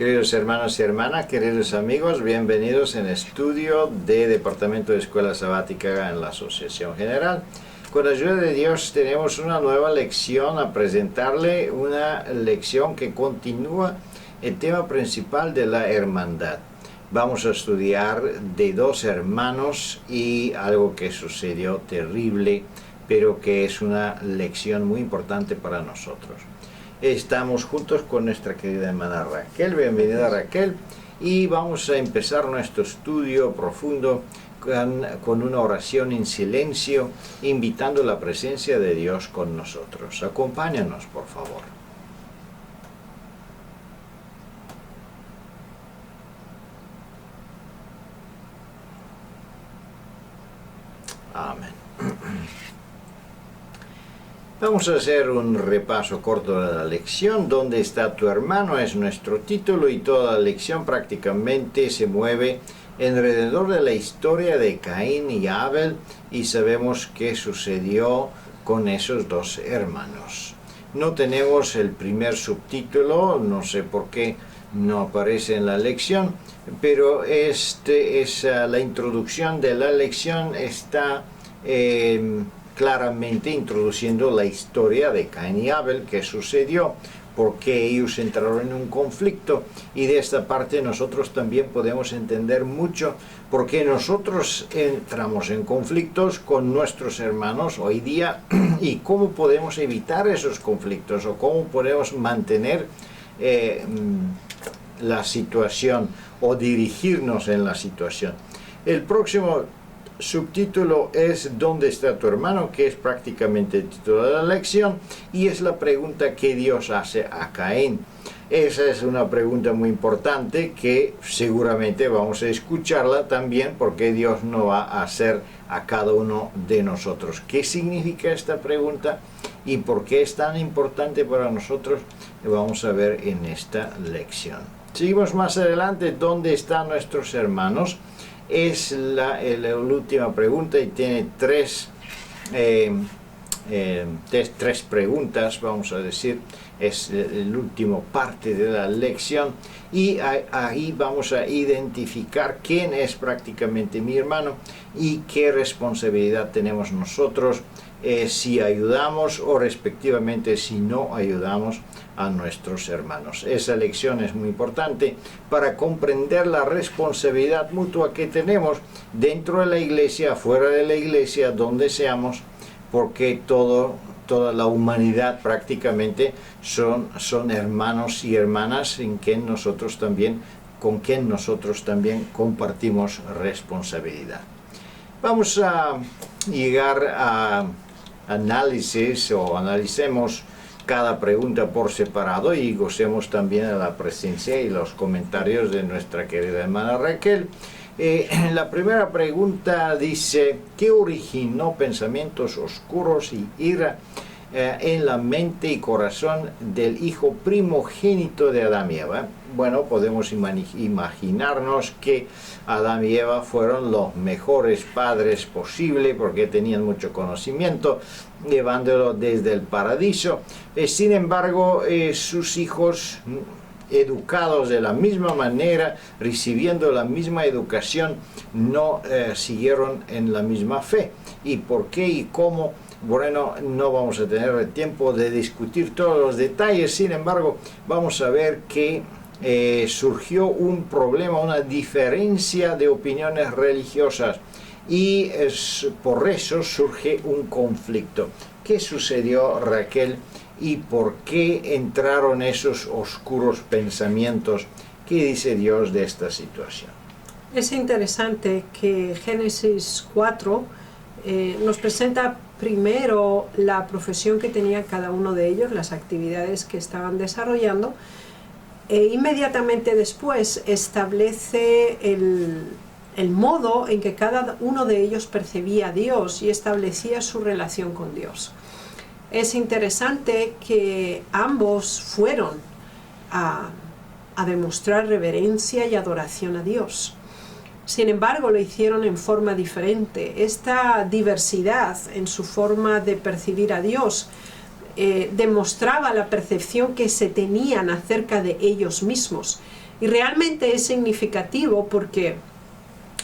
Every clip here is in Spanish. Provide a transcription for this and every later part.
Queridos hermanos y hermanas, queridos amigos, bienvenidos en estudio de Departamento de Escuela Sabática en la Asociación General. Con la ayuda de Dios tenemos una nueva lección a presentarle, una lección que continúa el tema principal de la hermandad. Vamos a estudiar de dos hermanos y algo que sucedió terrible, pero que es una lección muy importante para nosotros. Estamos juntos con nuestra querida hermana Raquel. Bienvenida Raquel. Y vamos a empezar nuestro estudio profundo con una oración en silencio, invitando la presencia de Dios con nosotros. Acompáñanos, por favor. Amén. Vamos a hacer un repaso corto de la lección. ¿Dónde está tu hermano? Es nuestro título y toda la lección prácticamente se mueve alrededor de la historia de Caín y Abel y sabemos qué sucedió con esos dos hermanos. No tenemos el primer subtítulo, no sé por qué no aparece en la lección, pero la introducción de la lección está claramente introduciendo la historia de Caín y Abel, qué sucedió, por qué ellos entraron en un conflicto, y de esta parte nosotros también podemos entender mucho por qué nosotros entramos en conflictos con nuestros hermanos hoy día y cómo podemos evitar esos conflictos o cómo podemos mantener la situación o dirigirnos en la situación. El próximo subtítulo es ¿dónde está tu hermano?, que es prácticamente el título de la lección, y es la pregunta que Dios hace a Caín. Esa es una pregunta muy importante que seguramente vamos a escucharla también, porque Dios no va a hacer a cada uno de nosotros. ¿Qué significa esta pregunta y por qué es tan importante para nosotros? Lo vamos a ver en esta lección. Seguimos más adelante. ¿Dónde están nuestros hermanos? Es la última pregunta y tiene tres preguntas, vamos a decir. Es el último parte de la lección y ahí vamos a identificar quién es prácticamente mi hermano y qué responsabilidad tenemos nosotros si ayudamos o respectivamente si no ayudamos a nuestros hermanos. Esa lección es muy importante para comprender la responsabilidad mutua que tenemos dentro de la iglesia, fuera de la iglesia, donde seamos, porque toda la humanidad prácticamente son hermanos y hermanas con quien nosotros también compartimos responsabilidad. Vamos a llegar a analicemos cada pregunta por separado y gocemos también de la presencia y los comentarios de nuestra querida hermana Raquel. La primera pregunta dice: ¿qué originó pensamientos oscuros y ira en la mente y corazón del hijo primogénito de Adán y Eva? Bueno, podemos imaginarnos que Adán y Eva fueron los mejores padres posible porque tenían mucho conocimiento, llevándolo desde el paraíso. Sin embargo, sus hijos, educados de la misma manera, recibiendo la misma educación, no siguieron en la misma fe. ¿Y por qué y cómo? Bueno, no vamos a tener el tiempo de discutir todos los detalles. Sin embargo, vamos a ver que surgió un problema, una diferencia de opiniones religiosas, y por eso surge un conflicto. ¿Qué sucedió, Raquel? ¿Y por qué entraron esos oscuros pensamientos? ¿Qué dice Dios de esta situación? Es interesante que Génesis 4 nos presenta primero la profesión que tenía cada uno de ellos, las actividades que estaban desarrollando, e inmediatamente después establece el modo en que cada uno de ellos percibía a Dios y establecía su relación con Dios. Es interesante que ambos fueron a demostrar reverencia y adoración a Dios. Sin embargo, lo hicieron en forma diferente. Esta diversidad en su forma de percibir a Dios demostraba la percepción que se tenían acerca de ellos mismos. Y realmente es significativo porque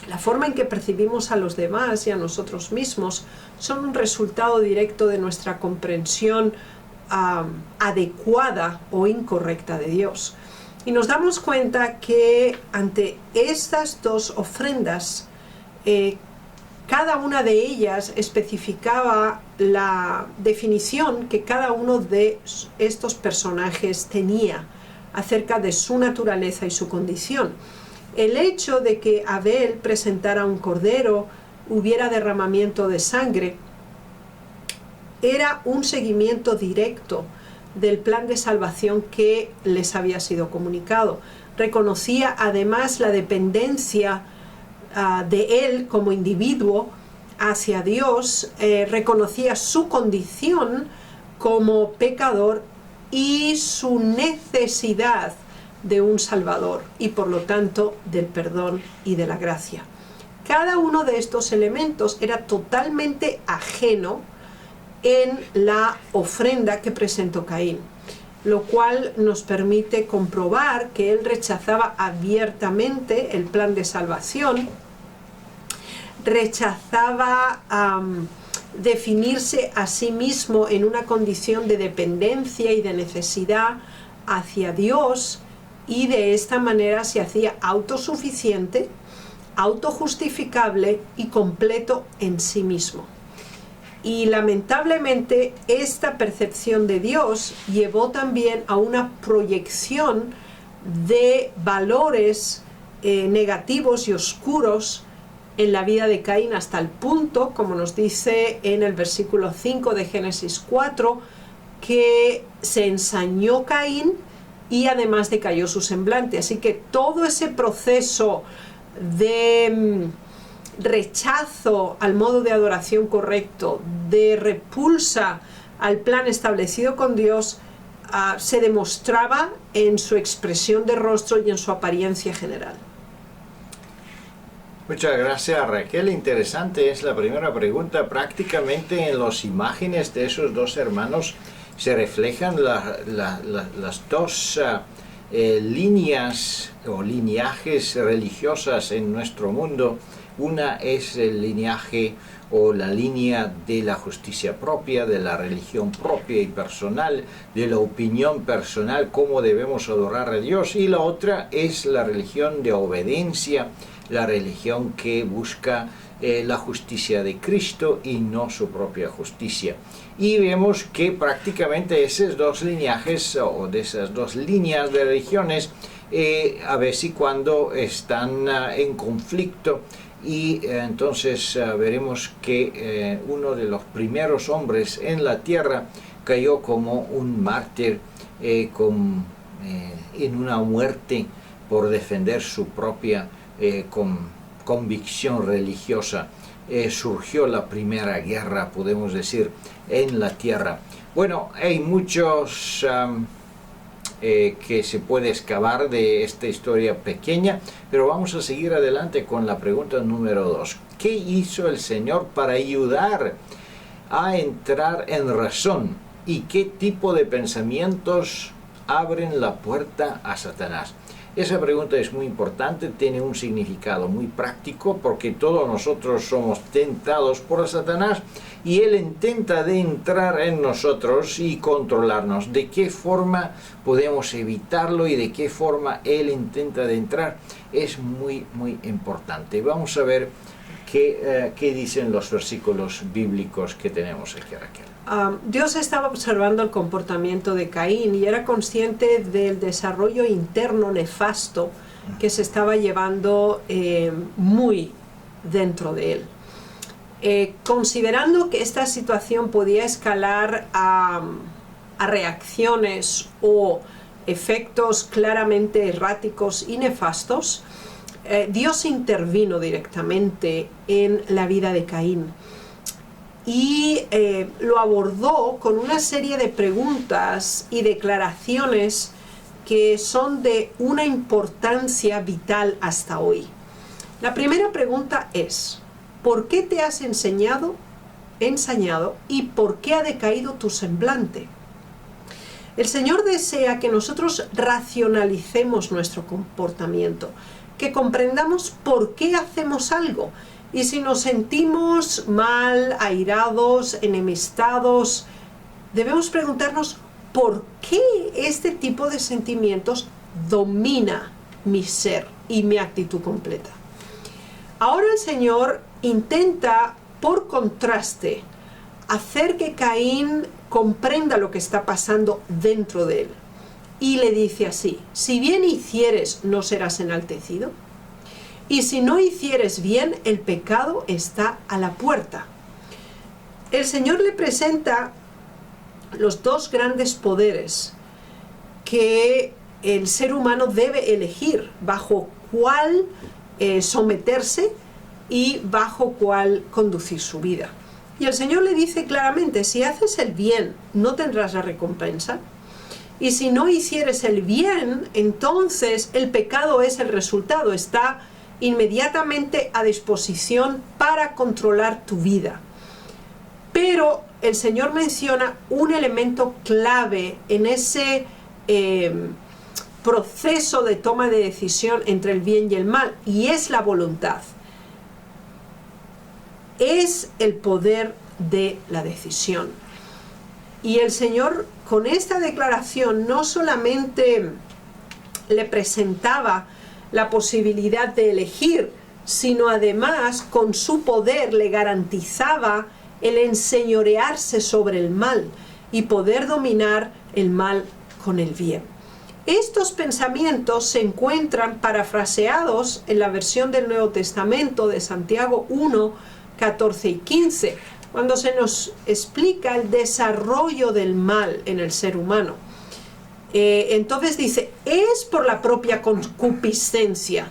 la forma en que percibimos a los demás y a nosotros mismos son un resultado directo de nuestra comprensión adecuada o incorrecta de Dios. Y nos damos cuenta que ante estas dos ofrendas, cada una de ellas especificaba la definición que cada uno de estos personajes tenía acerca de su naturaleza y su condición. El hecho de que Abel presentara un cordero, hubiera derramamiento de sangre, era un seguimiento directo del plan de salvación que les había sido comunicado. Reconocía además la dependencia de él como individuo hacia Dios, reconocía su condición como pecador y su necesidad de un Salvador y por lo tanto del perdón y de la gracia. Cada uno de estos elementos era totalmente ajeno en la ofrenda que presentó Caín, lo cual nos permite comprobar que él rechazaba abiertamente el plan de salvación, rechazaba definirse a sí mismo en una condición de dependencia y de necesidad hacia Dios, y de esta manera se hacía autosuficiente, autojustificable y completo en sí mismo. Y lamentablemente esta percepción de Dios llevó también a una proyección de valores negativos y oscuros en la vida de Caín, hasta el punto, como nos dice en el versículo 5 de Génesis 4, que se ensañó Caín y además decayó su semblante. Así que todo ese proceso de rechazo al modo de adoración correcto, de repulsa al plan establecido con Dios, se demostraba en su expresión de rostro y en su apariencia general. Muchas gracias, Raquel. Interesante es la primera pregunta. Prácticamente en las imágenes de esos dos hermanos se reflejan las dos líneas o lineajes religiosas en nuestro mundo. Una es el lineaje o la línea de la justicia propia, de la religión propia y personal, de la opinión personal, cómo debemos adorar a Dios, y la otra es la religión de obediencia, la religión que busca la justicia de Cristo y no su propia justicia. Y vemos que prácticamente esos dos lineajes o de esas dos líneas de religiones a veces y cuando están en conflicto, y entonces veremos que uno de los primeros hombres en la tierra cayó como un mártir en una muerte por defender su propia convicción religiosa. Surgió la primera guerra, podemos decir, en la tierra. Bueno, hay muchos que se puede excavar de esta historia pequeña, pero vamos a seguir adelante con la pregunta número 2. ¿Qué hizo el Señor para ayudar a entrar en razón? ¿Y qué tipo de pensamientos abren la puerta a Satanás? Esa pregunta es muy importante, tiene un significado muy práctico, porque todos nosotros somos tentados por Satanás y él intenta de entrar en nosotros y controlarnos. ¿De qué forma podemos evitarlo y de qué forma él intenta de entrar? Es muy, muy importante. Vamos a ver qué dicen los versículos bíblicos que tenemos aquí, Raquel. Dios estaba observando el comportamiento de Caín y era consciente del desarrollo interno nefasto que se estaba llevando muy dentro de él. Considerando que esta situación podía escalar a reacciones o efectos claramente erráticos y nefastos, Dios intervino directamente en la vida de Caín. Y lo abordó con una serie de preguntas y declaraciones que son de una importancia vital hasta hoy. La primera pregunta es: ¿por qué te has ensañado y por qué ha decaído tu semblante? El Señor desea que nosotros racionalicemos nuestro comportamiento, que comprendamos por qué hacemos algo. Y si nos sentimos mal, airados, enemistados, debemos preguntarnos por qué este tipo de sentimientos domina mi ser y mi actitud completa. Ahora el Señor intenta, por contraste, hacer que Caín comprenda lo que está pasando dentro de él. Y le dice así: si bien hicieres, no serás enaltecido. Y si no hicieres bien, el pecado está a la puerta. El Señor le presenta los dos grandes poderes que el ser humano debe elegir, bajo cuál someterse y bajo cuál conducir su vida. Y el Señor le dice claramente: si haces el bien, no tendrás la recompensa. Y si no hicieres el bien, entonces el pecado es el resultado, está inmediatamente a disposición para controlar tu vida. Pero el Señor menciona un elemento clave en ese proceso de toma de decisión entre el bien y el mal, y es la voluntad. Es el poder de la decisión. Y el Señor, con esta declaración, no solamente le presentaba la posibilidad de elegir, sino además con su poder le garantizaba el enseñorearse sobre el mal y poder dominar el mal con el bien. Estos pensamientos se encuentran parafraseados en la versión del Nuevo Testamento de Santiago 1, 14 y 15, cuando se nos explica el desarrollo del mal en el ser humano. Entonces dice: es por la propia concupiscencia,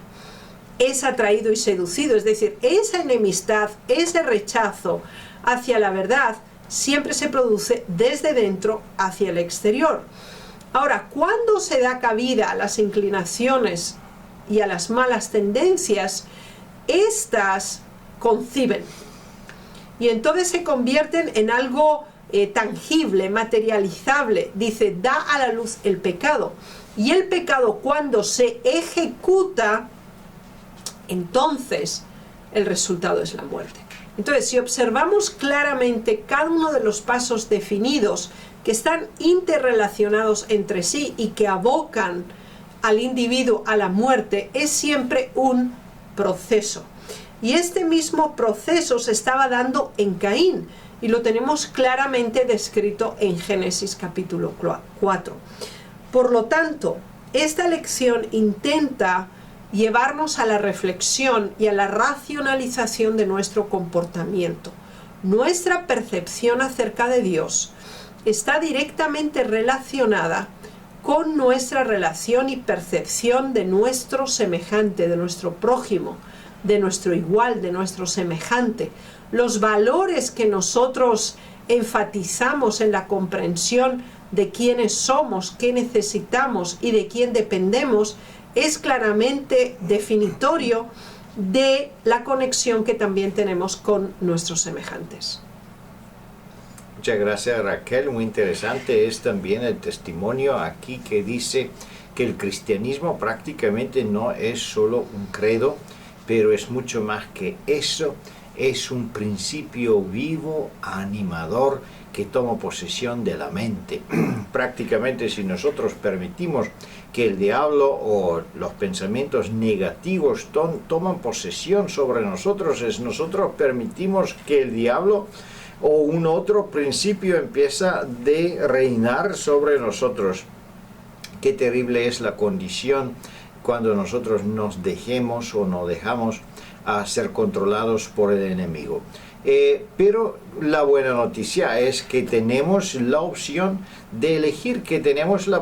es atraído y seducido, es decir, esa enemistad, ese rechazo hacia la verdad siempre se produce desde dentro hacia el exterior. Ahora, ¿cuándo se da cabida a las inclinaciones y a las malas tendencias? Estas conciben y entonces se convierten en algo tangible, materializable. Dice: da a la luz el pecado, y el pecado, cuando se ejecuta, entonces el resultado es la muerte. Entonces, si observamos claramente cada uno de los pasos definidos que están interrelacionados entre sí y que abocan al individuo a la muerte, es siempre un proceso. Y este mismo proceso se estaba dando en Caín, y lo tenemos claramente descrito en Génesis capítulo 4. Por lo tanto, esta lección intenta llevarnos a la reflexión y a la racionalización de nuestro comportamiento. Nuestra percepción acerca de Dios está directamente relacionada con nuestra relación y percepción de nuestro semejante, de nuestro prójimo, de nuestro igual, de nuestro semejante. Los valores que nosotros enfatizamos en la comprensión de quiénes somos, qué necesitamos y de quién dependemos, es claramente definitorio de la conexión que también tenemos con nuestros semejantes. Muchas gracias, Raquel. Muy interesante es también el testimonio aquí que dice que el cristianismo prácticamente no es solo un credo, pero es mucho más que eso. Es un principio vivo, animador, que toma posesión de la mente. Prácticamente, si nosotros permitimos que el diablo o los pensamientos negativos toman posesión sobre nosotros, nosotros permitimos que el diablo o un otro principio empieza de reinar sobre nosotros. Qué terrible es la condición cuando nosotros nos dejemos o nos dejamos a ser controlados por el enemigo. Pero la buena noticia es que tenemos la opción de elegir, que tenemos la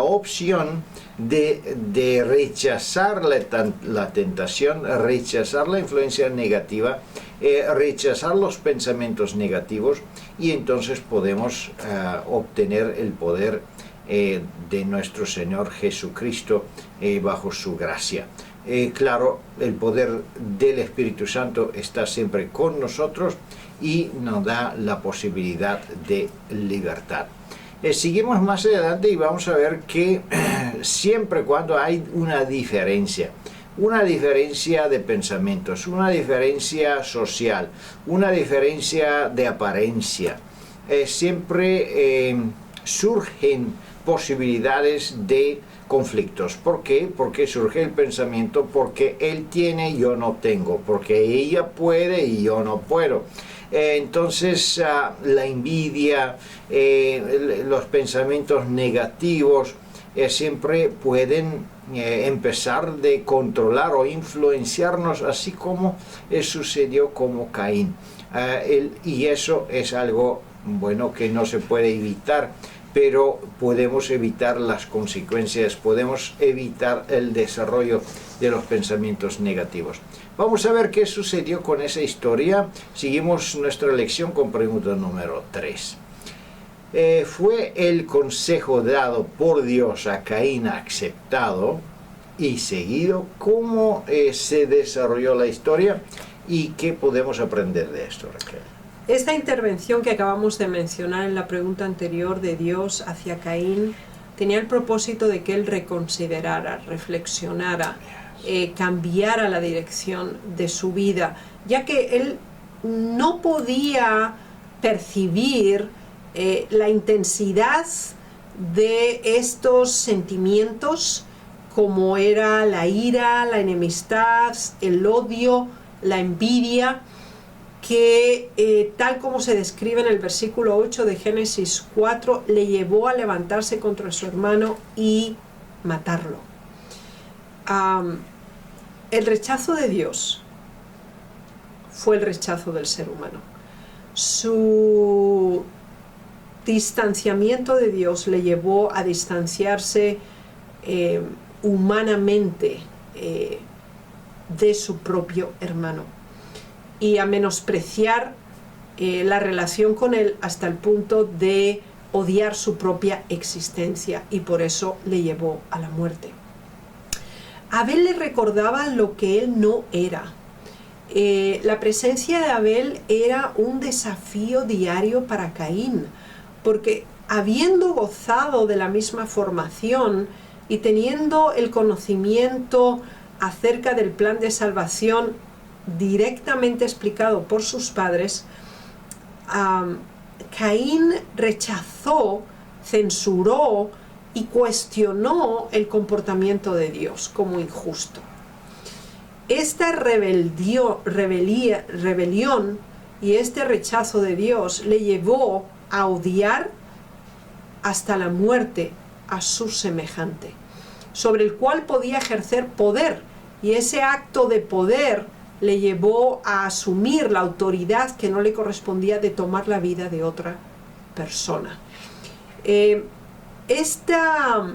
opción de rechazar la tentación, rechazar la influencia negativa, rechazar los pensamientos negativos, y entonces podemos obtener el poder de nuestro Señor Jesucristo bajo su gracia. Claro, el poder del Espíritu Santo está siempre con nosotros y nos da la posibilidad de libertad. Seguimos más adelante y vamos a ver que siempre cuando hay una diferencia de pensamientos, una diferencia social, una diferencia de apariencia, siempre surgen posibilidades de conflictos. ¿Por qué? Porque surge el pensamiento, porque él tiene y yo no tengo, porque ella puede y yo no puedo. Entonces la envidia, los pensamientos negativos siempre pueden empezar de controlar o influenciarnos, así como sucedió como Caín. Y eso es algo bueno que no se puede evitar, pero podemos evitar las consecuencias, podemos evitar el desarrollo de los pensamientos negativos. Vamos a ver qué sucedió con esa historia. Seguimos nuestra lección con pregunta número 3. ¿Fue el consejo dado por Dios a Caín aceptado y seguido? ¿Cómo se desarrolló la historia y qué podemos aprender de esto, Raquel? Esta intervención que acabamos de mencionar en la pregunta anterior de Dios hacia Caín tenía el propósito de que él reconsiderara, reflexionara, cambiara la dirección de su vida, ya que él no podía percibir la intensidad de estos sentimientos, como era la ira, la enemistad, el odio, la envidia, que tal como se describe en el versículo 8 de Génesis 4, le llevó a levantarse contra su hermano y matarlo. El rechazo de Dios fue el rechazo del ser humano. Su distanciamiento de Dios le llevó a distanciarse humanamente de su propio hermano y a menospreciar la relación con él hasta el punto de odiar su propia existencia, y por eso le llevó a la muerte. Abel le recordaba lo que él no era. La presencia de Abel era un desafío diario para Caín, porque habiendo gozado de la misma formación y teniendo el conocimiento acerca del plan de salvación directamente explicado por sus padres, Caín rechazó, censuró y cuestionó el comportamiento de Dios como injusto. Esta rebelión y este rechazo de Dios le llevó a odiar hasta la muerte a su semejante, sobre el cual podía ejercer poder, y ese acto de poder le llevó a asumir la autoridad que no le correspondía de tomar la vida de otra persona. Esta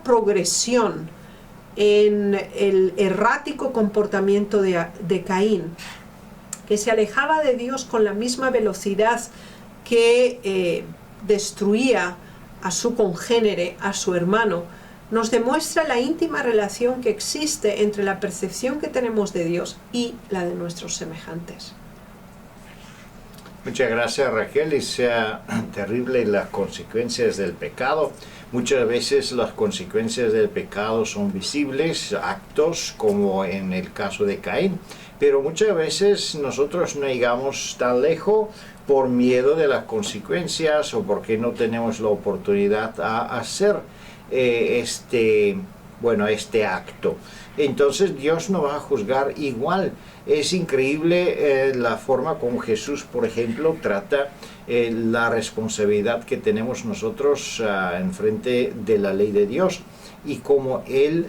progresión en el errático comportamiento de Caín, que se alejaba de Dios con la misma velocidad que destruía a su congénere, a su hermano, nos demuestra la íntima relación que existe entre la percepción que tenemos de Dios y la de nuestros semejantes. Muchas gracias, Raquel. Y sea terrible las consecuencias del pecado. Muchas veces las consecuencias del pecado son visibles, actos como en el caso de Caín, pero muchas veces nosotros no llegamos tan lejos por miedo de las consecuencias o porque no tenemos la oportunidad a hacer este acto. Entonces Dios no va a juzgar igual. Es increíble la forma como Jesús, por ejemplo, trata la responsabilidad que tenemos nosotros en frente de la ley de Dios, y cómo Él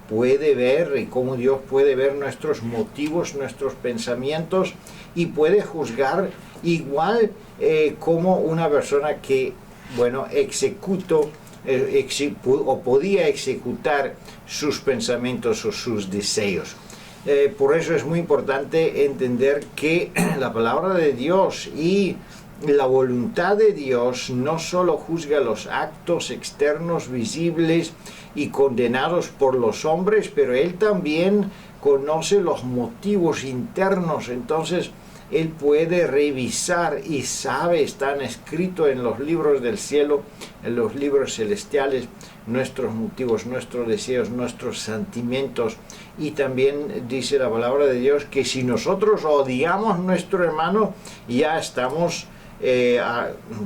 puede ver, y cómo Dios puede ver nuestros motivos, nuestros pensamientos, y puede juzgar igual como una persona que, ejecutó o podía ejecutar sus pensamientos o sus deseos. Por eso es muy importante entender que la palabra de Dios y la voluntad de Dios no solo juzga los actos externos visibles y condenados por los hombres, pero Él también conoce los motivos internos. Entonces Él puede revisar y sabe, están escritos en los libros del cielo, en los libros celestiales, nuestros motivos, nuestros deseos, nuestros sentimientos. Y también dice la palabra de Dios que si nosotros odiamos a nuestro hermano, ya estamos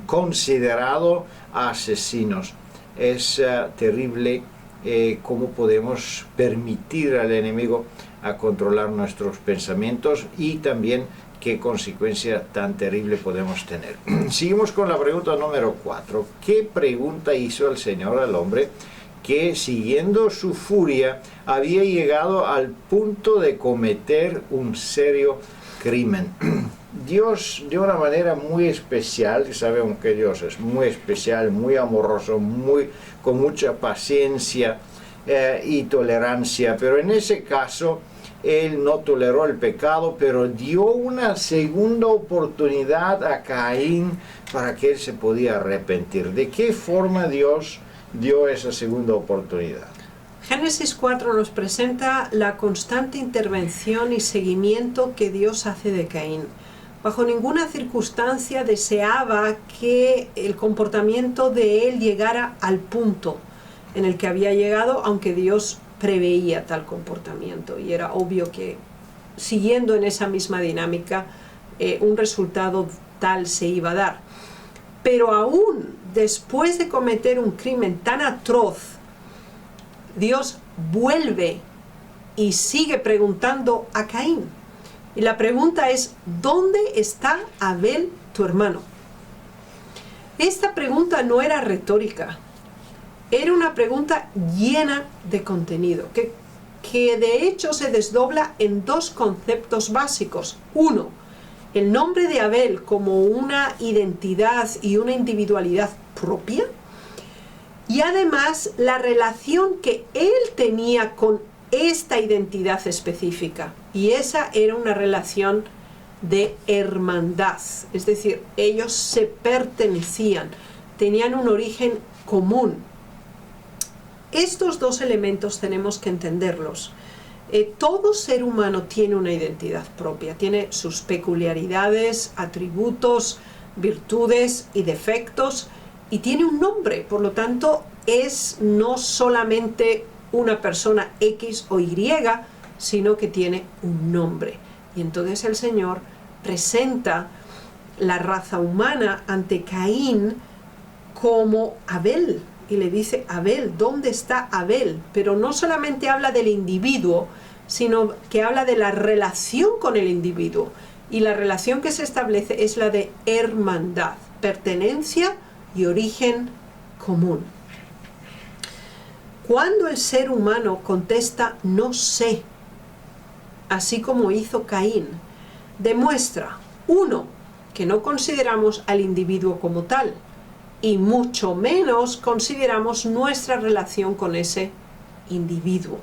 considerados asesinos. Es terrible cómo podemos permitir al enemigo a controlar nuestros pensamientos y también qué consecuencia tan terrible podemos tener. Seguimos con la pregunta número 4. ¿Qué pregunta hizo el Señor al hombre que, siguiendo su furia, había llegado al punto de cometer un serio crimen? Dios, de una manera muy especial, sabemos que Dios es muy especial, muy amoroso, con mucha paciencia y tolerancia, pero en ese caso Él no toleró el pecado, pero dio una segunda oportunidad a Caín para que él se podía arrepentir. ¿De qué forma Dios dio esa segunda oportunidad? Génesis 4 nos presenta la constante intervención y seguimiento que Dios hace de Caín. Bajo ninguna circunstancia deseaba que el comportamiento de él llegara al punto en el que había llegado, aunque Dios preveía tal comportamiento y era obvio que siguiendo en esa misma dinámica un resultado tal se iba a dar. Pero aún después de cometer un crimen tan atroz, Dios vuelve y sigue preguntando a Caín. Y la pregunta es: ¿dónde está Abel, tu hermano? Esta pregunta no era retórica. Era una pregunta llena de contenido, que de hecho se desdobla en dos conceptos básicos. Uno, el nombre de Abel como una identidad y una individualidad propia, y además la relación que él tenía con esta identidad específica, y esa era una relación de hermandad, es decir, ellos se pertenecían, tenían un origen común. Estos dos elementos tenemos que entenderlos. Todo ser humano tiene una identidad propia, tiene sus peculiaridades, atributos, virtudes y defectos, y tiene un nombre, por lo tanto es no solamente una persona X o Y, sino que tiene un nombre. Y entonces el Señor presenta la raza humana ante Caín como Abel, y le dice: Abel, ¿dónde está Abel? Pero no solamente habla del individuo, sino que habla de la relación con el individuo. Y la relación que se establece es la de hermandad, pertenencia y origen común. Cuando el ser humano contesta no sé, así como hizo Caín, demuestra, uno, que no consideramos al individuo como tal, y mucho menos consideramos nuestra relación con ese individuo.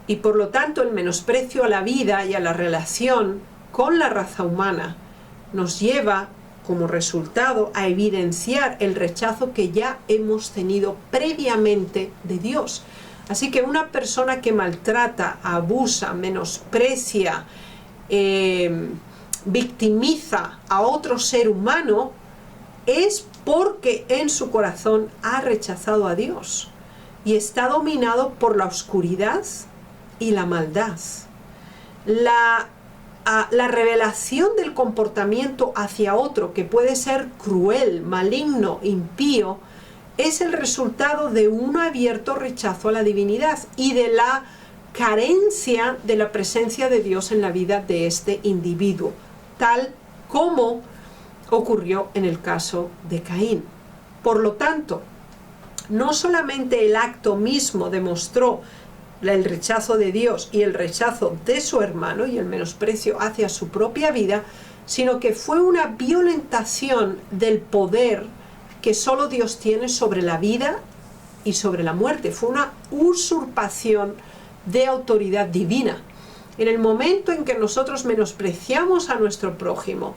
Y por lo tanto el menosprecio a la vida y a la relación con la raza humana nos lleva como resultado a evidenciar el rechazo que ya hemos tenido previamente de Dios. Así que una persona que maltrata, abusa, menosprecia, victimiza a otro ser humano es porque en su corazón ha rechazado a Dios y está dominado por la oscuridad y la maldad. La revelación del comportamiento hacia otro, que puede ser cruel, maligno, impío, es el resultado de un abierto rechazo a la divinidad y de la carencia de la presencia de Dios en la vida de este individuo, tal como ocurrió en el caso de Caín. Por lo tanto, no solamente el acto mismo demostró el rechazo de Dios y el rechazo de su hermano y el menosprecio hacia su propia vida, sino que fue una violentación del poder que solo Dios tiene sobre la vida y sobre la muerte. Fue una usurpación de autoridad divina. En el momento en que nosotros menospreciamos a nuestro prójimo,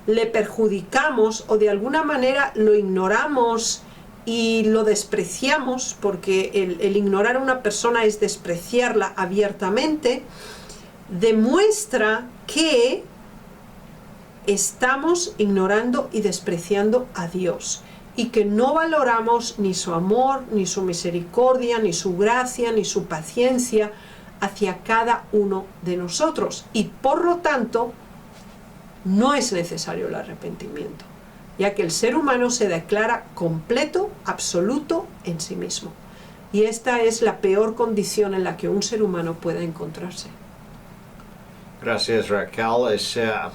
le perjudicamos o de alguna manera lo ignoramos y lo despreciamos, porque el ignorar a una persona es despreciarla abiertamente, demuestra que estamos ignorando y despreciando a Dios, y que no valoramos ni su amor, ni su misericordia, ni su gracia, ni su paciencia hacia cada uno de nosotros, y por lo tanto no es necesario el arrepentimiento, ya que el ser humano se declara completo, absoluto en sí mismo, y esta es la peor condición en la que un ser humano puede encontrarse. Gracias, Raquel.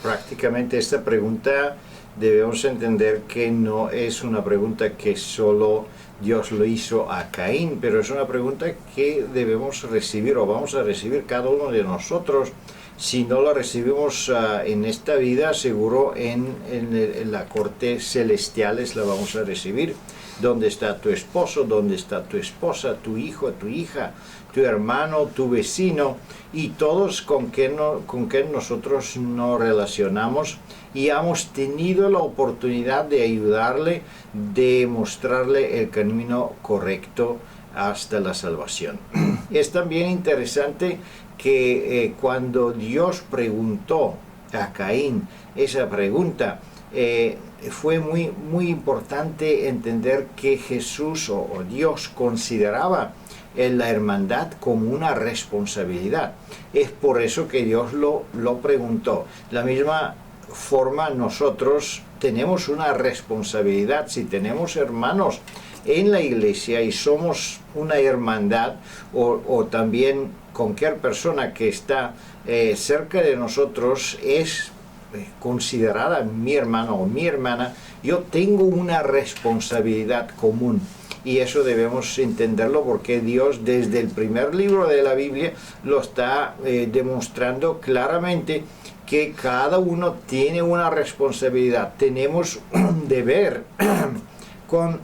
Prácticamente esta pregunta debemos entender que no es una pregunta que solo Dios lo hizo a Caín, pero es una pregunta que debemos recibir o vamos a recibir cada uno de nosotros. Si no la recibimos en esta vida, seguro en la corte celestiales la vamos a recibir. ¿Dónde está tu esposo? ¿Dónde está tu esposa? ¿Tu hijo? ¿Tu hija? ¿Tu hermano? ¿Tu vecino? Y todos con quien nosotros nos relacionamos y hemos tenido la oportunidad de ayudarle, de mostrarle el camino correcto hasta la salvación. Es también interesante que cuando Dios preguntó a Caín esa pregunta, fue muy importante entender que Jesús o Dios consideraba la hermandad como una responsabilidad. Es por eso que Dios lo preguntó. La misma forma nosotros tenemos una responsabilidad. Si tenemos hermanos en la iglesia y somos una hermandad, o también cualquier persona que está cerca de nosotros es considerada mi hermano o mi hermana, yo tengo una responsabilidad común. Y eso debemos entenderlo porque Dios desde el primer libro de la Biblia lo está demostrando claramente, que cada uno tiene una responsabilidad. Tenemos un deber con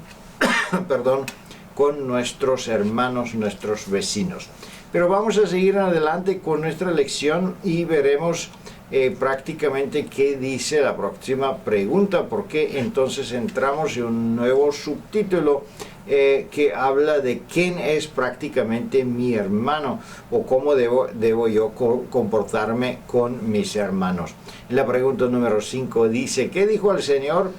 nuestros hermanos, nuestros vecinos. Pero vamos a seguir adelante con nuestra lección y veremos prácticamente qué dice la próxima pregunta, porque entonces entramos en un nuevo subtítulo que habla de quién es prácticamente mi hermano o cómo debo yo comportarme con mis hermanos. La pregunta número 5 dice: ¿qué dijo el Señor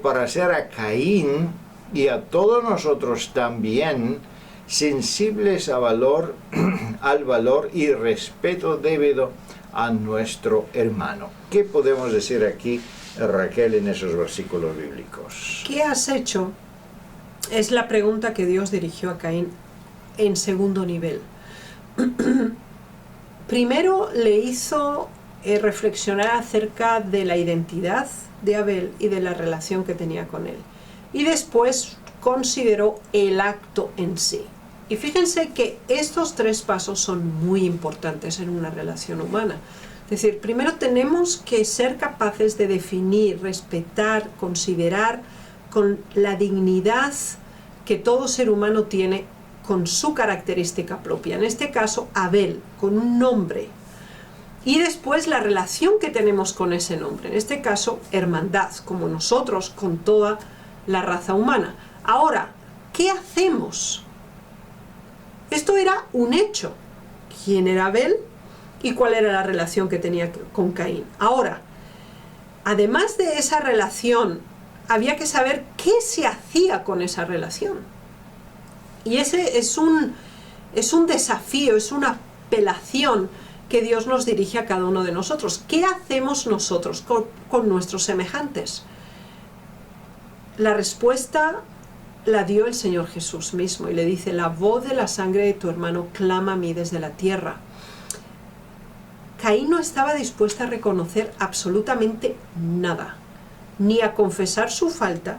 para hacer a Caín y a todos nosotros también sensibles al valor y respeto debido a nuestro hermano? ¿Qué podemos decir aquí, Raquel, en esos versículos bíblicos? ¿Qué has hecho? Es la pregunta que Dios dirigió a Caín en segundo nivel. Primero le hizo reflexionar acerca de la identidad de Abel y de la relación que tenía con él. Y después consideró el acto en sí. Y fíjense que estos tres pasos son muy importantes en una relación humana. Es decir, primero tenemos que ser capaces de definir, respetar, considerar con la dignidad que todo ser humano tiene, con su característica propia. En este caso, Abel, con un nombre. Y después la relación que tenemos con ese nombre. En este caso, hermandad, como nosotros con toda la raza humana. Ahora, ¿qué hacemos? Esto era un hecho. ¿Quién era Abel? ¿Y cuál era la relación que tenía con Caín? Ahora, además de esa relación, había que saber qué se hacía con esa relación. Y ese es un desafío, es una apelación que Dios nos dirige a cada uno de nosotros. ¿Qué hacemos nosotros con nuestros semejantes? La respuesta la dio el Señor Jesús mismo y le dice: la voz de la sangre de tu hermano clama a mí desde la tierra. Caín no estaba dispuesto a reconocer absolutamente nada, ni a confesar su falta,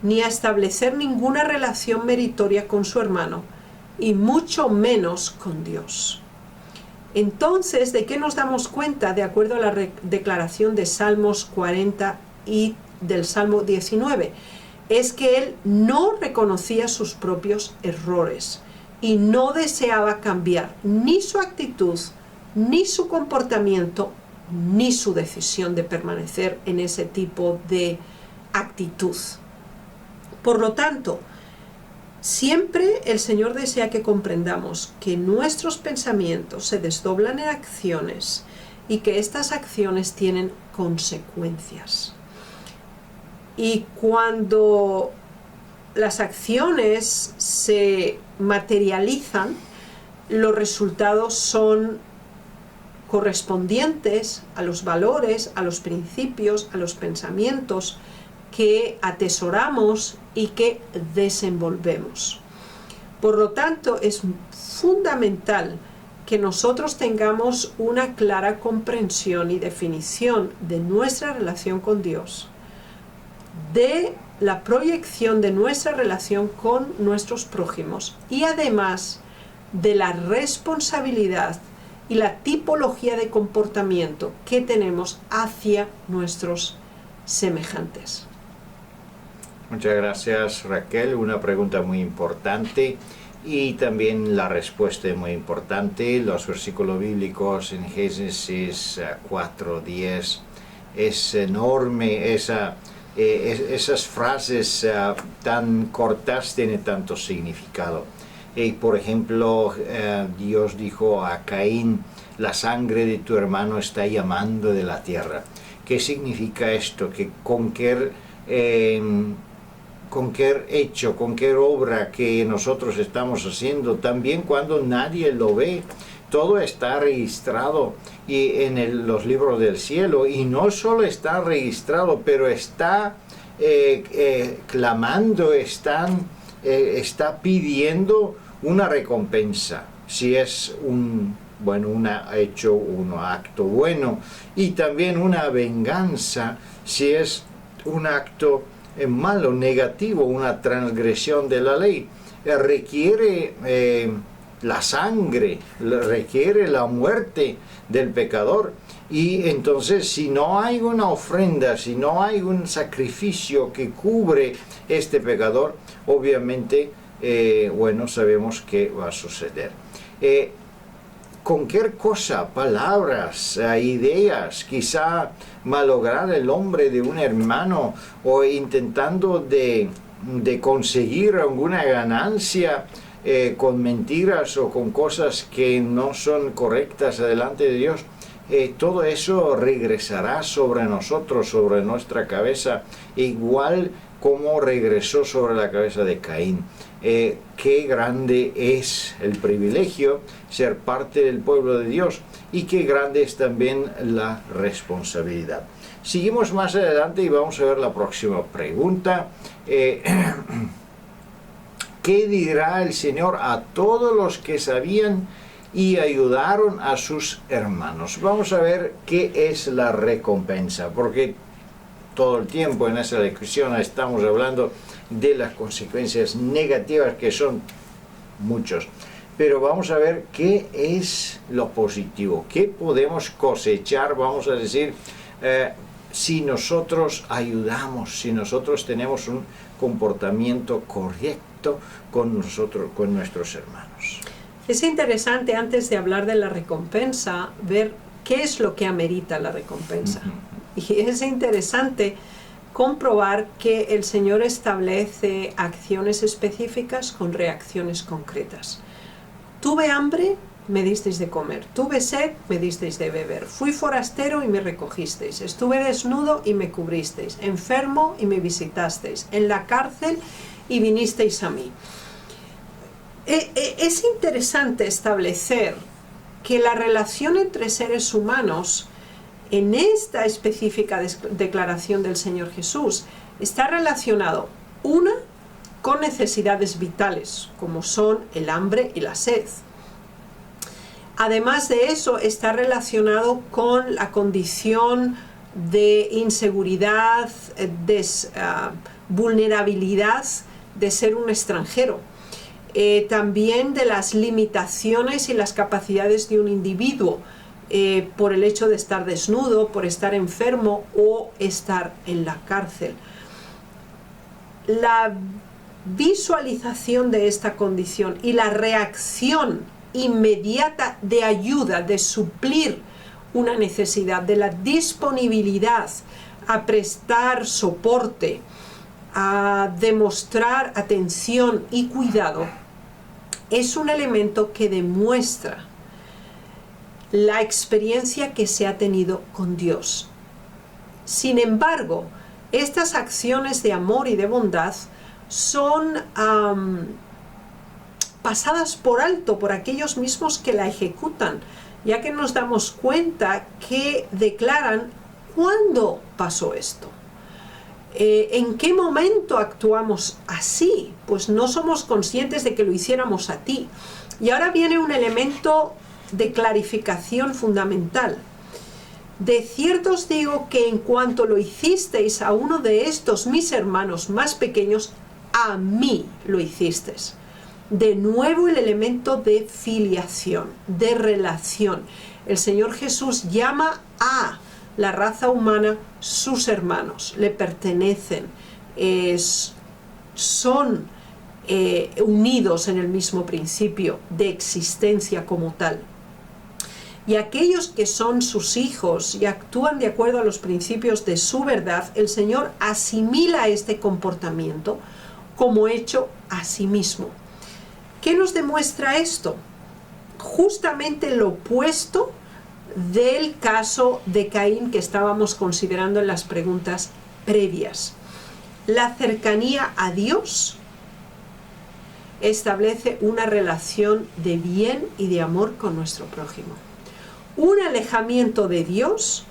ni a establecer ninguna relación meritoria con su hermano, y mucho menos con Dios. Entonces, ¿de qué nos damos cuenta? De acuerdo a la declaración de Salmos 40 y del Salmo 19, es que él no reconocía sus propios errores y no deseaba cambiar ni su actitud, ni su comportamiento, ni su decisión de permanecer en ese tipo de actitud. Por lo tanto, siempre el Señor desea que comprendamos que nuestros pensamientos se desdoblan en acciones y que estas acciones tienen consecuencias. Y cuando las acciones se materializan, los resultados son correspondientes a los valores, a los principios, a los pensamientos que atesoramos y que desenvolvemos. Por lo tanto, es fundamental que nosotros tengamos una clara comprensión y definición de nuestra relación con Dios, de la proyección de nuestra relación con nuestros prójimos y además de la responsabilidad y la tipología de comportamiento que tenemos hacia nuestros semejantes. Muchas gracias, Raquel. Una pregunta muy importante y también la respuesta es muy importante. Los versículos bíblicos en Génesis 4:10 es enorme. Esas frases tan cortas tienen tanto significado. Por ejemplo, Dios dijo a Caín: la sangre de tu hermano está llamando de la tierra. ¿Qué significa esto? Que cualquier hecho, cualquier obra que nosotros estamos haciendo, también cuando nadie lo ve, todo está registrado y en los libros del cielo, y no solo está registrado, pero está clamando, está pidiendo una recompensa, si es un acto bueno, y también una venganza si es un acto malo, negativo, una transgresión de la ley. Requiere la sangre, requiere la muerte del pecador. Y entonces, si no hay una ofrenda, si no hay un sacrificio que cubre este pecador, obviamente, sabemos qué va a suceder. Cualquier cosa, palabras, ideas, quizá malograr el nombre de un hermano o intentando de conseguir alguna ganancia con mentiras o con cosas que no son correctas delante de Dios, todo eso regresará sobre nosotros, sobre nuestra cabeza, igual como regresó sobre la cabeza de Caín. Qué grande es el privilegio ser parte del pueblo de Dios y qué grande es también la responsabilidad. Seguimos más adelante y vamos a ver la próxima pregunta. ¿Qué dirá el Señor a todos los que sabían y ayudaron a sus hermanos? Vamos a ver qué es la recompensa, porque todo el tiempo en esa discusión estamos hablando de las consecuencias negativas, que son muchos. Pero vamos a ver qué es lo positivo, qué podemos cosechar, vamos a decir, si nosotros ayudamos, si nosotros tenemos un comportamiento correcto con nuestros hermanos. Es interesante, antes de hablar de la recompensa, ver qué es lo que amerita la recompensa. Y es interesante comprobar que el Señor establece acciones específicas con reacciones concretas. Tuve hambre, me disteis de comer. Tuve sed, me disteis de beber. Fui forastero y me recogisteis. Estuve desnudo y me cubristeis. Enfermo y me visitasteis. En la cárcel y vinisteis a mí. Es interesante establecer que la relación entre seres humanos, en esta específica declaración del Señor Jesús, está relacionado, una, con necesidades vitales, como son el hambre y la sed. Además de eso, está relacionado con la condición de inseguridad, vulnerabilidad de ser un extranjero. También de las limitaciones y las capacidades de un individuo, por el hecho de estar desnudo, por estar enfermo o estar en la cárcel. La visualización de esta condición y la reacción inmediata de ayuda, de suplir una necesidad, de la disponibilidad a prestar soporte, a demostrar atención y cuidado, es un elemento que demuestra la experiencia que se ha tenido con Dios. Sin embargo, estas acciones de amor y de bondad son pasadas por alto por aquellos mismos que la ejecutan, ya que nos damos cuenta que declaran cuándo pasó esto. ¿En qué momento actuamos así? Pues no somos conscientes de que lo hiciéramos a ti. Y ahora viene un elemento de clarificación fundamental. De cierto os digo que en cuanto lo hicisteis a uno de estos mis hermanos más pequeños, a mí lo hicisteis. De nuevo el elemento de filiación, de relación. El Señor Jesús llama a la raza humana sus hermanos, le pertenecen, son unidos en el mismo principio de existencia como tal. Y aquellos que son sus hijos y actúan de acuerdo a los principios de su verdad, el Señor asimila este comportamiento como hecho a sí mismo. ¿Qué nos demuestra esto? Justamente lo opuesto del caso de Caín que estábamos considerando en las preguntas previas. La cercanía a Dios establece una relación de bien y de amor con nuestro prójimo. Un alejamiento de Dios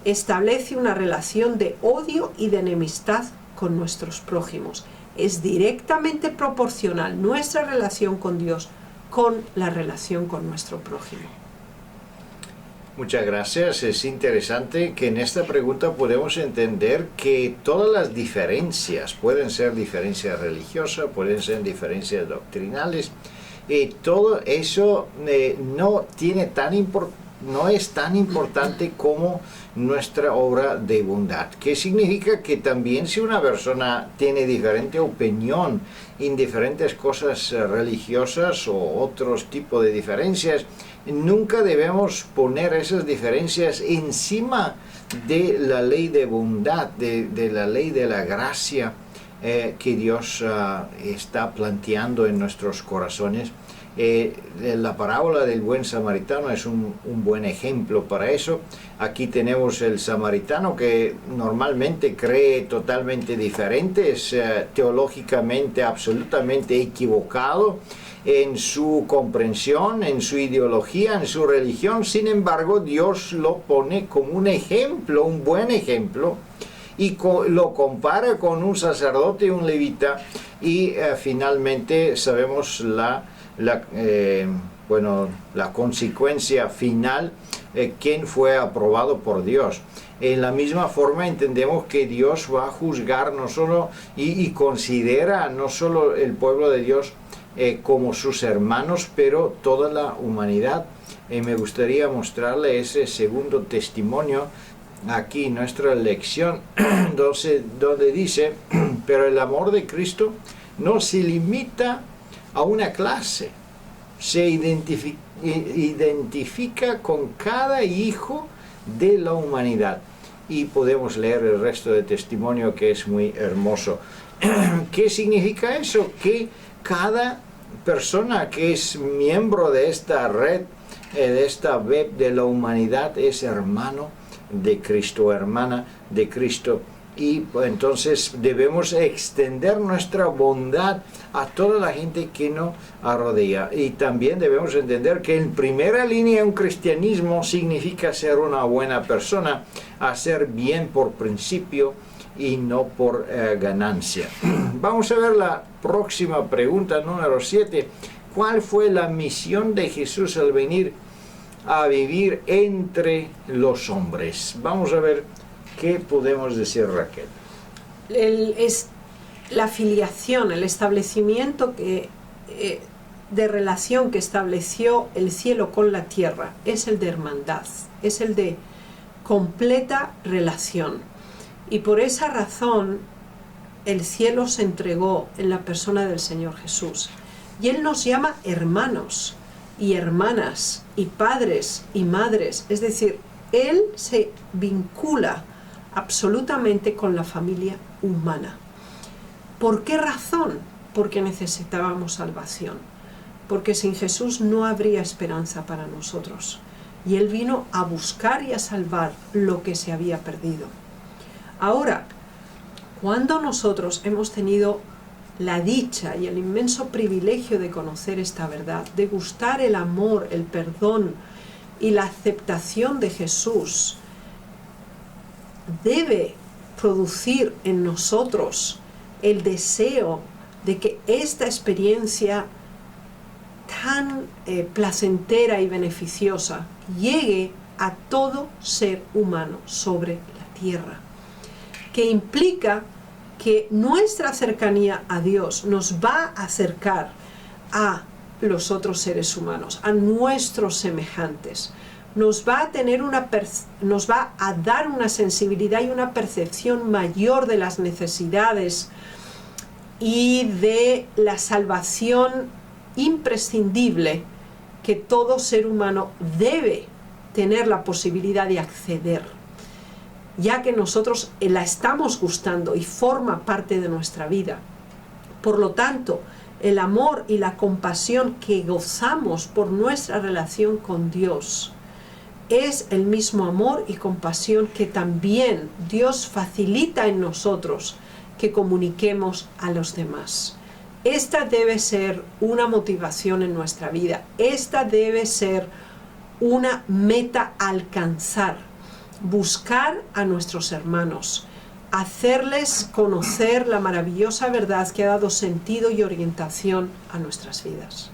establece una relación de odio y de enemistad con nuestros prójimos. Es directamente proporcional nuestra relación con Dios con la relación con nuestro prójimo. Muchas gracias. Es interesante que en esta pregunta podemos entender que todas las diferencias, pueden ser diferencias religiosas, pueden ser diferencias doctrinales, todo eso no es tan importante como nuestra obra de bondad. ¿Qué significa? Que también si una persona tiene diferente opinión en diferentes cosas religiosas o otros tipos de diferencias, nunca debemos poner esas diferencias encima de la ley de bondad, de la ley de la gracia que Dios está planteando en nuestros corazones. La parábola del buen samaritano es un buen ejemplo para eso. Aquí tenemos el samaritano que normalmente cree totalmente diferente, es teológicamente absolutamente equivocado en su comprensión, en su ideología, en su religión. Sin embargo, Dios lo pone como un ejemplo, un buen ejemplo, y lo compara con un sacerdote y un levita, y finalmente sabemos la consecuencia final, quién fue aprobado por Dios. En la misma forma entendemos que Dios va a juzgar no solo y considera no solo el pueblo de Dios como sus hermanos, pero toda la humanidad. Me gustaría mostrarle ese segundo testimonio aquí en nuestra lección, donde dice: pero el amor de Cristo no se limita a una clase, se identifica con cada hijo de la humanidad. Y podemos leer el resto del testimonio, que es muy hermoso. ¿Qué significa eso? Que cada persona que es miembro de esta red, de esta web de la humanidad, es hermano de Cristo, hermana de Cristo. Y pues, entonces debemos extender nuestra bondad a toda la gente que nos rodea. Y también debemos entender que en primera línea un cristianismo significa ser una buena persona, hacer bien por principio y no por ganancia. Vamos a ver la próxima pregunta, número 7. ¿Cuál fue la misión de Jesús al venir a vivir entre los hombres? Vamos a ver qué podemos decir, Raquel. Es la filiación, el establecimiento de relación que estableció el cielo con la tierra, es el de hermandad, es el de completa relación. Y por esa razón el cielo se entregó en la persona del Señor Jesús. Y Él nos llama hermanos y hermanas y padres y madres. Es decir, Él se vincula absolutamente con la familia humana. ¿Por qué razón? Porque necesitábamos salvación. Porque sin Jesús no habría esperanza para nosotros. Y Él vino a buscar y a salvar lo que se había perdido. Ahora, cuando nosotros hemos tenido la dicha y el inmenso privilegio de conocer esta verdad, de gustar el amor, el perdón y la aceptación de Jesús, debe producir en nosotros el deseo de que esta experiencia tan placentera y beneficiosa llegue a todo ser humano sobre la tierra, que implica que nuestra cercanía a Dios nos va a acercar a los otros seres humanos, a nuestros semejantes. Nos va a dar una sensibilidad y una percepción mayor de las necesidades y de la salvación imprescindible que todo ser humano debe tener la posibilidad de acceder, ya que nosotros la estamos gustando y forma parte de nuestra vida. Por lo tanto, el amor y la compasión que gozamos por nuestra relación con Dios es el mismo amor y compasión que también Dios facilita en nosotros que comuniquemos a los demás. Esta debe ser una motivación en nuestra vida. Esta debe ser una meta a alcanzar. Buscar a nuestros hermanos, hacerles conocer la maravillosa verdad que ha dado sentido y orientación a nuestras vidas.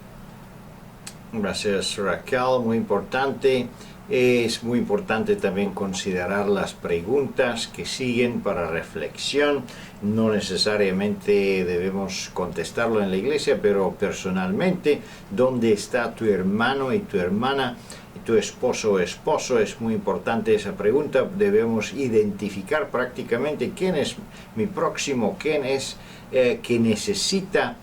Gracias, Raquel, muy importante. Es muy importante también considerar las preguntas que siguen para reflexión. No necesariamente debemos contestarlo en la iglesia, pero personalmente, ¿dónde está tu hermano y tu hermana? Tu esposo o esposo, es muy importante esa pregunta. Debemos identificar prácticamente quién es mi próximo, quién es que necesita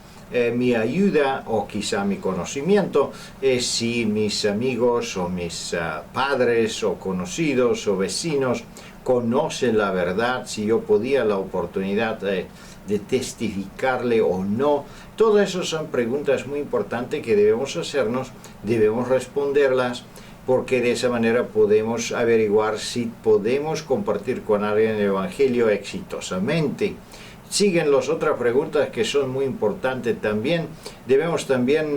mi ayuda o quizá mi conocimiento. Si mis amigos o mis padres o conocidos o vecinos conocen la verdad, si yo podía la oportunidad de testificarle o no. Todo eso son preguntas muy importantes que debemos hacernos, debemos responderlas, porque de esa manera podemos averiguar si podemos compartir con alguien el Evangelio exitosamente. Siguen las otras preguntas que son muy importantes también. Debemos también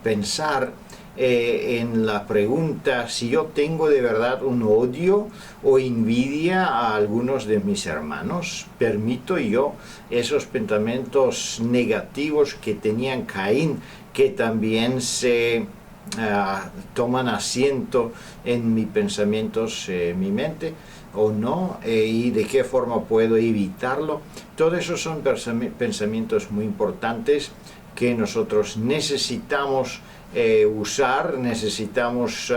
pensar en la pregunta si yo tengo de verdad un odio o envidia a algunos de mis hermanos. ¿Permito yo esos pensamientos negativos que tenían Caín, que también se toman asiento en mis pensamientos, mi mente, o no? Y de qué forma puedo evitarlo. Todo eso son pensamientos muy importantes que nosotros necesitamos usar, necesitamos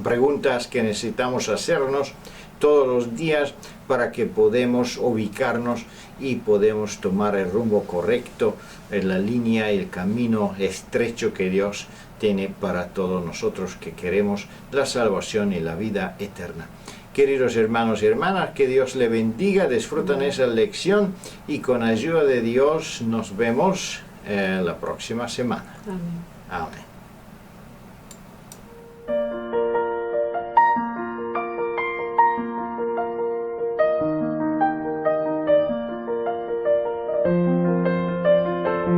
preguntas que necesitamos hacernos todos los días para que podamos ubicarnos y podemos tomar el rumbo correcto en la línea y el camino estrecho que Dios tiene para todos nosotros que queremos la salvación y la vida eterna. Queridos hermanos y hermanas, que Dios le bendiga, disfrutan esa lección y con ayuda de Dios nos vemos la próxima semana. Amén. Amén.